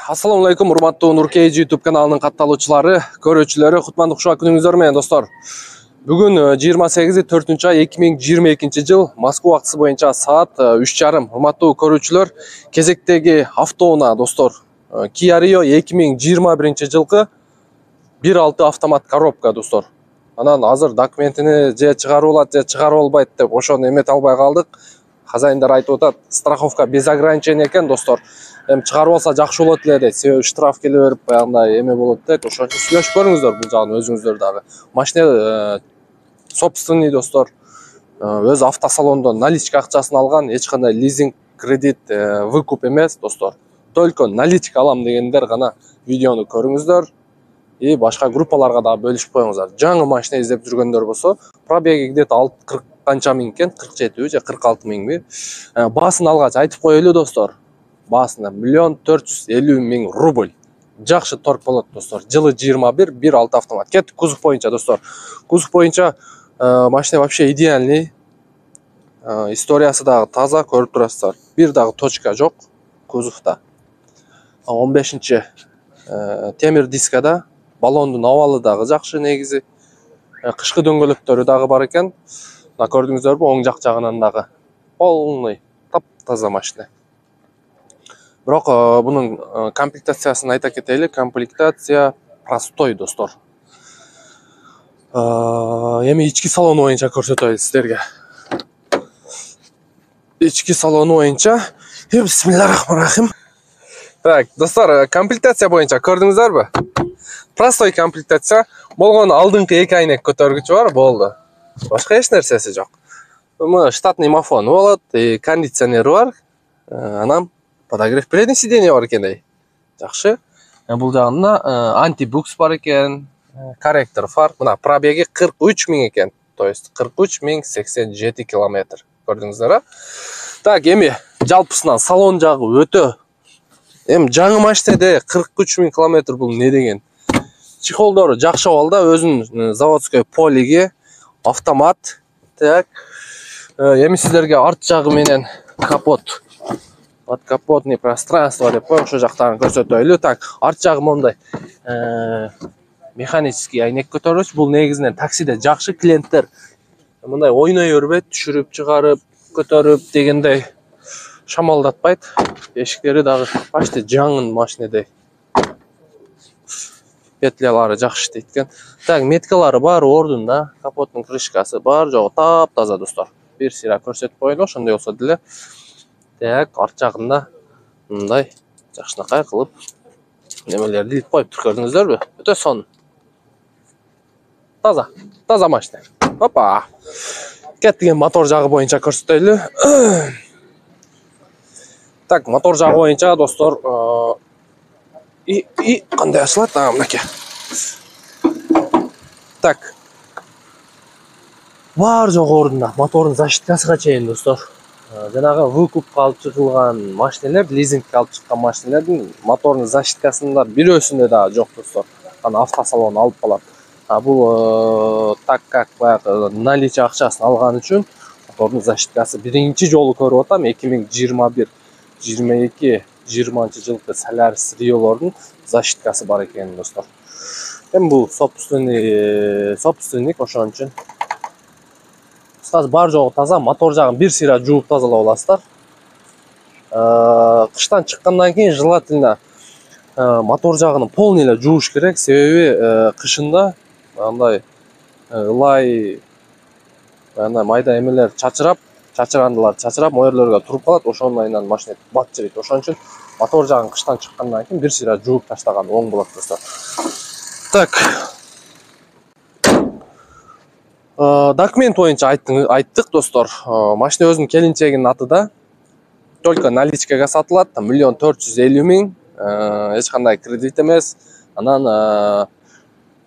Assalamu алейкум, урматтуу Нуркейж YouTube каналынын катталуучулары, көрүүчүлөрү, кутмандык ушуга күнүңүздөр менен достор. Бүгүн 28-4-ай 2022 жыл Москва убактысы боюнча саат 3:30. Урматтуу көрүүчүлөр, кезектеги автоунаа достор. Kia Rio 2021 жылкы 1.6 автомат коробка достор. Анан азыр документини же чыгарып алат, же чыгарып албайт деп ошону эмете албай калдык. Хозяиндар айтып атат, страховка без ограничения экен достор. Чыгарып алса жакшы болот эле дейт. Себеби штраф келе берип баягындай эме болот дейт. Ошон үчүн сүйлөшүп көрүңүздөр бул жагын өзүңүздөр дагы. Машина собственный достор. Өз автосалондон наличка акчасын алган, эч кандай лизинг, кредит, выкуп эмес достор. Только наличка алам дегендер гана видеону көрүңүздөр. И башка группаларга дагы бөлүшүп коюңуздар. Жаңы машина издеп жүргөндөр болсо, пробеги где-то 40 канча миң экен, 47 же 46 миңби. Баасын алгач айтып коелу достор. Баасына 1.450.000 рубль. Жакшы торг болот достор. Жылы 21, 1.6 автомат. Кеттик кузов боюнча достор. Кузов боюнча машина вообще идеальный. Историясы дагы таза, көрүп турасыздар. Бир дагы точка жок кузовда. 15-чи темир дискада, баллондун абалы дагы жакшы негизи. Кышкы дөңгөлөктөрү дагы бар экен. Көрдүңүздөрбү, оң жак жагынан дагы полный тап-таза машина. Бирок бунун комплектациясын айта кетели. Комплектация простой достор. Эми ички салону боюнча көрсөтөйүн сиздерге. Ички салону боюнча бисмиллахиррахманиррахим. Так, достор, комплектация боюнча көрдүңүздөрбү? Простой комплектация. Болгону алдыңкы эки айнек көтөргүчү бар, болду. Башка эч нерсеси жок. Штатный мафон болот, кондиционер бар. Анан подогрев передний сиденье бар экен. Жакшы. Бул жагында антибукс бар экен, корректор фар. Мына пробеги 43 миң экен. То есть 43.087 километр. Көрдүңүздөр, а? Так, эми жалпысынан салон жагы өтө. Эми жаңы машинеде 43 миң километр бул не деген? Чехолдору жакшы абалда, өзүнүн заводской полиги, автомат. Так. Эми сиздерге арт жагы менен капот. Подкапотный пространство деп ошо жактарын көрсөтөйлү. Так, арт жагы мондай механический айнек көтөргүч. Бул негизинен таксиде жакшы клиенттер мындай ойной өрбөйт, түшүрүп, чыгарып, көтөрүп дегендей шамалдатпайт. Эшиктери дагы почти жаңы машинеде. Петлялары жакшы иштейт экен. Так, меткалары бар ордунда, капоттун крышкасы бар, жогу тап-таза достор. Бир сыйра көрсөтүп коелу, ошондой болсо деле. Так, арт жагында мындай жакшынакай кылып немелерди илип коюптур, көрдүңүздөрбү? Өтө сонун. Таза, таза машина. Опа. Кеттик мотор жагы боюнча көрсөтөйлү. Так, мотор жагы боюнча достор, кандай ачылат? Мынакей. Так. Бар жогу ордунда. Мотордун защиткасыга чейин достор. Жанагы выкупка алып чыгылган машинелер, лизингке алып чыккан машинелердин мотордун защиткасында бирөөсүндө дагы жок достор. Аны автосалон алып калат. Бул так как баягы наличие акчасын алган үчүн мотордун защиткасы биринчи жолу көрүп атам. 2021, 22, 20 жылкы Solaris Rio'лордун защиткасы бар экен достор. Эми бул собственник ошон үчүн. Кыскасы бар жогу таза, мотор жагын бир сыйра жууп тазалап аласыздар. Кыштан чыккандан кийин желательно мотор жагын полный эле жууш керек, себеби кышында андай ылай майда эмелер чачырандылар чачырап, мөрлөргө туруп калат, ошондойнан машина бат жибейт. Ошон үчүн мотор жагын кыштан чыккандан кийин бир сыйра жууп таштаган оң болот достор. Так. Документ боюнча айттык достор. Машина өзүнүн келинчегинин атыда. Только наличкага сатылат, 1.450.000. Эч кандай кредит эмес. Анан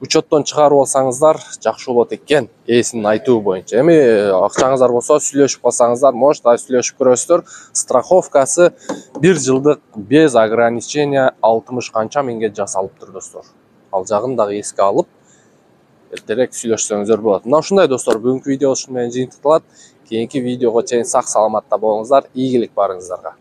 учеттон чыгарып алсаңыздар жакшы болот экен, ээсинин айтуу боюнча. Эми акчаңыздар болсо сүйлөшүп калсаңыздар, может, сүйлөшүп көрөсүздөр. Страховкасы 1 жылдык без ограничения 60 канча миңге жасалыптыр достор. Ал жагын дагы эске алып, эртерээк сүйлөшсөңүздөр болот. Мына ушундай достор, бүгүнкү видео ушун менен жыйынтыкталат. Кийинки видеого чейин сак саламатта болуңуздар. Ийгилик барыңыздарга.